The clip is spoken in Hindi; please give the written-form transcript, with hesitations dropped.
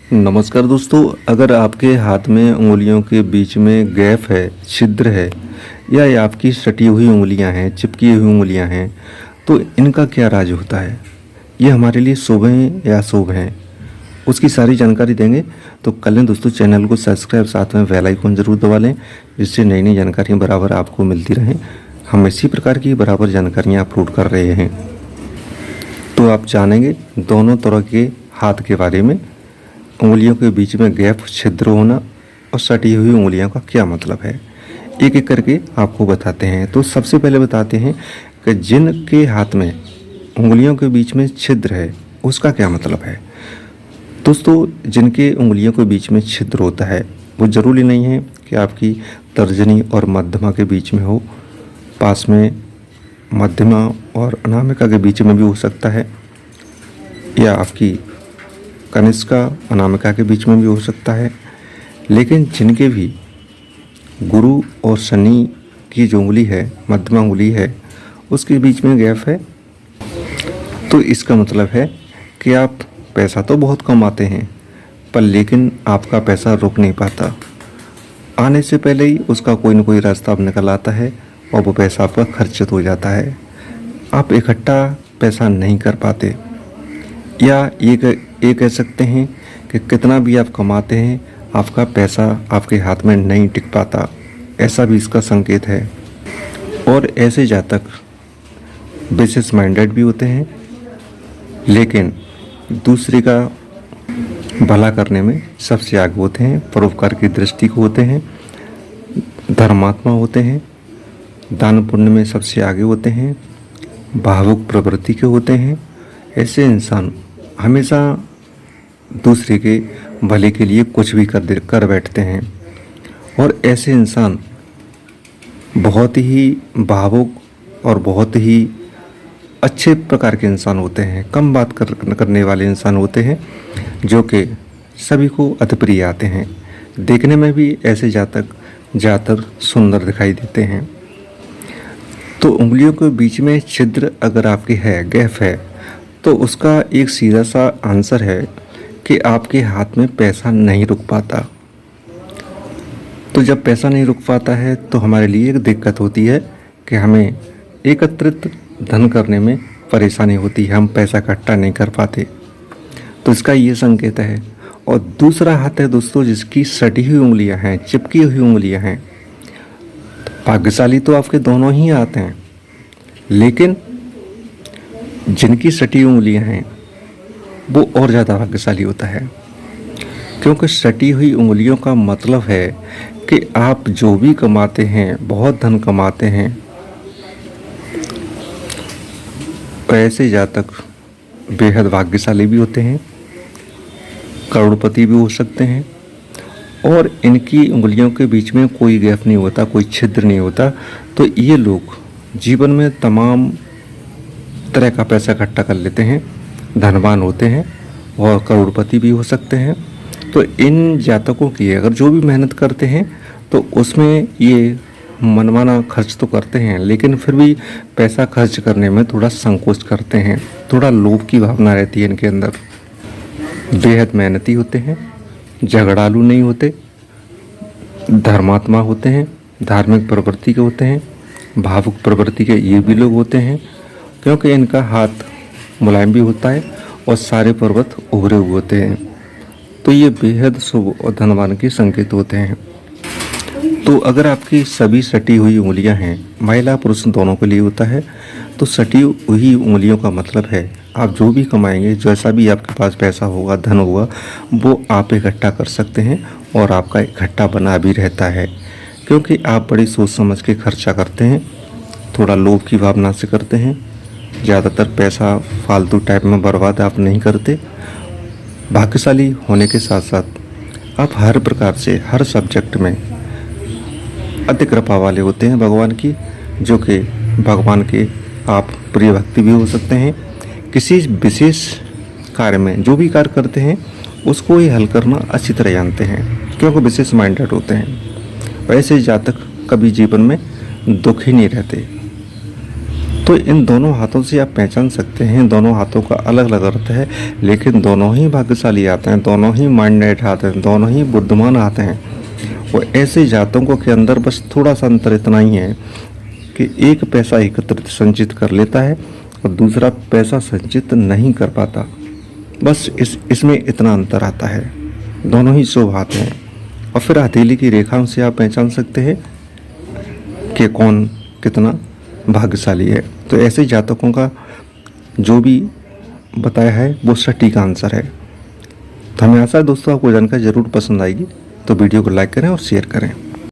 नमस्कार दोस्तों। अगर आपके हाथ में उंगलियों के बीच में गैप है, छिद्र है, या ये आपकी सटी हुई उंगलियां हैं, चिपकी हुई उंगलियां हैं, तो इनका क्या राज होता है, ये हमारे लिए शुभ हैं या अशुभ हैं, उसकी सारी जानकारी देंगे। तो कर लें दोस्तों चैनल को सब्सक्राइब, साथ में बेल आइकन ज़रूर दबा लें, जिससे नई नई जानकारियाँ बराबर आपको मिलती रहें। हम इसी प्रकार की बराबर जानकारियाँ अपलोड कर रहे हैं। तो आप जानेंगे दोनों तरह के हाथ के बारे में। उंगलियों के बीच में गैप, छिद्र होना और सटी हुई उंगलियों का क्या मतलब है, एक एक करके आपको बताते हैं। तो सबसे पहले बताते हैं कि जिनके हाथ में उंगलियों के बीच में छिद्र है उसका क्या मतलब है। दोस्तों, जिनके उंगलियों के बीच में छिद्र होता है वो ज़रूरी नहीं है कि आपकी तर्जनी और मध्यमा के बीच में हो, पास में मध्यमा और अनामिका के बीच में भी हो सकता है, या आपकी कनिष्का अनामिका के बीच में भी हो सकता है। लेकिन जिनके भी गुरु और शनि की जो उंगली है, मध्यमा उंगली है, उसके बीच में गैप है, तो इसका मतलब है कि आप पैसा तो बहुत कमाते हैं, पर लेकिन आपका पैसा रुक नहीं पाता। आने से पहले ही उसका कोई ना कोई रास्ता अब निकल आता है और वो पैसा आपका खर्चित हो जाता है। आप इकट्ठा पैसा नहीं कर पाते, या ये कह सकते हैं कि कितना भी आप कमाते हैं आपका पैसा आपके हाथ में नहीं टिक पाता, ऐसा भी इसका संकेत है। और ऐसे जातक बिजनेस माइंडेड भी होते हैं, लेकिन दूसरे का भला करने में सबसे आगे होते हैं, परोपकार की दृष्टि को होते हैं, धर्मात्मा होते हैं, दान पुण्य में सबसे आगे होते हैं, भावुक प्रवृत्ति के होते हैं। ऐसे इंसान हमेशा दूसरे के भले के लिए कुछ भी कर बैठते हैं, और ऐसे इंसान बहुत ही भावुक और बहुत ही अच्छे प्रकार के इंसान होते हैं, कम बात करने वाले इंसान होते हैं, जो कि सभी को अति प्रिय आते हैं। देखने में भी ऐसे जातक ज़्यादातर सुंदर दिखाई देते हैं। तो उंगलियों के बीच में छिद्र अगर आपके है, गैप है, तो उसका एक सीधा सा आंसर है कि आपके हाथ में पैसा नहीं रुक पाता। तो जब पैसा नहीं रुक पाता है तो हमारे लिए एक दिक्कत होती है कि हमें एकत्रित धन करने में परेशानी होती है, हम पैसा इकट्ठा नहीं कर पाते। तो इसका ये संकेत है। और दूसरा हाथ है दोस्तों जिसकी सटी हुई उंगलियां हैं, चिपकी हुई उंगलियां हैं। भाग्यशाली तो आपके दोनों ही हाथ हैं, लेकिन जिनकी सटी उंगलियां हैं वो और ज़्यादा भाग्यशाली होता है, क्योंकि सटी हुई उंगलियों का मतलब है कि आप जो भी कमाते हैं, बहुत धन कमाते हैं। ऐसे जातक बेहद भाग्यशाली भी होते हैं, करोड़पति भी हो सकते हैं, और इनकी उंगलियों के बीच में कोई गैप नहीं होता, कोई छिद्र नहीं होता। तो ये लोग जीवन में तमाम तरह का पैसा इकट्ठा कर लेते हैं, धनवान होते हैं और करोड़पति भी हो सकते हैं। तो इन जातकों की अगर जो भी मेहनत करते हैं तो उसमें ये मनमाना खर्च तो करते हैं, लेकिन फिर भी पैसा खर्च करने में थोड़ा संकोच करते हैं, थोड़ा लोभ की भावना रहती है इनके अंदर। बेहद मेहनती होते हैं, झगड़ालू नहीं होते, धर्मात्मा होते हैं, धार्मिक प्रवृत्ति के होते हैं, भावुक प्रवृत्ति के ये भी लोग होते हैं, क्योंकि इनका हाथ मुलायम भी होता है और सारे पर्वत उभरे हुए होते हैं। तो ये बेहद शुभ और धनवान के संकेत होते हैं। तो अगर आपकी सभी सटी हुई उंगलियां हैं, महिला पुरुष दोनों के लिए होता है, तो सटी हुई उंगलियों का मतलब है आप जो भी कमाएंगे, जैसा भी आपके पास पैसा होगा, धन होगा, वो आप इकट्ठा कर सकते हैं और आपका इकट्ठा बना भी रहता है, क्योंकि आप बड़ी सोच समझ के खर्चा करते हैं, थोड़ा लोभ की भावना से करते हैं। ज़्यादातर पैसा फालतू टाइप में बर्बाद आप नहीं करते। भाग्यशाली होने के साथ साथ आप हर प्रकार से, हर सब्जेक्ट में अति कृपा वाले होते हैं भगवान की, जो कि भगवान के आप प्रिय भक्ति भी हो सकते हैं। किसी विशेष कार्य में जो भी कार्य करते हैं उसको ही हल करना अच्छी तरह जानते हैं, क्योंकि विशेष माइंडेड होते हैं। वैसे जातक कभी जीवन में दुखी नहीं रहते, तो इन दोनों हाथों से आप पहचान सकते हैं, दोनों हाथों का अलग अलग अर्थ है, लेकिन दोनों ही भाग्यशाली आते हैं, दोनों ही माइंडेड आते हैं, दोनों ही बुद्धिमान आते हैं। और ऐसे जातकों के अंदर बस थोड़ा सा अंतर इतना ही है कि एक पैसा एकत्रित संचित कर लेता है और दूसरा पैसा संचित नहीं कर पाता। बस इसमें इतना अंतर आता है, दोनों ही शुभ हाथ हैं। और फिर हथेली की रेखाओं से आप पहचान सकते हैं कि कौन कितना भाग्यशाली है। तो ऐसे जातकों का जो भी बताया है वो सटीक आंसर है। तो हमें आशा है दोस्तों आपको जानकारी ज़रूर पसंद आएगी। तो वीडियो को लाइक करें और शेयर करें।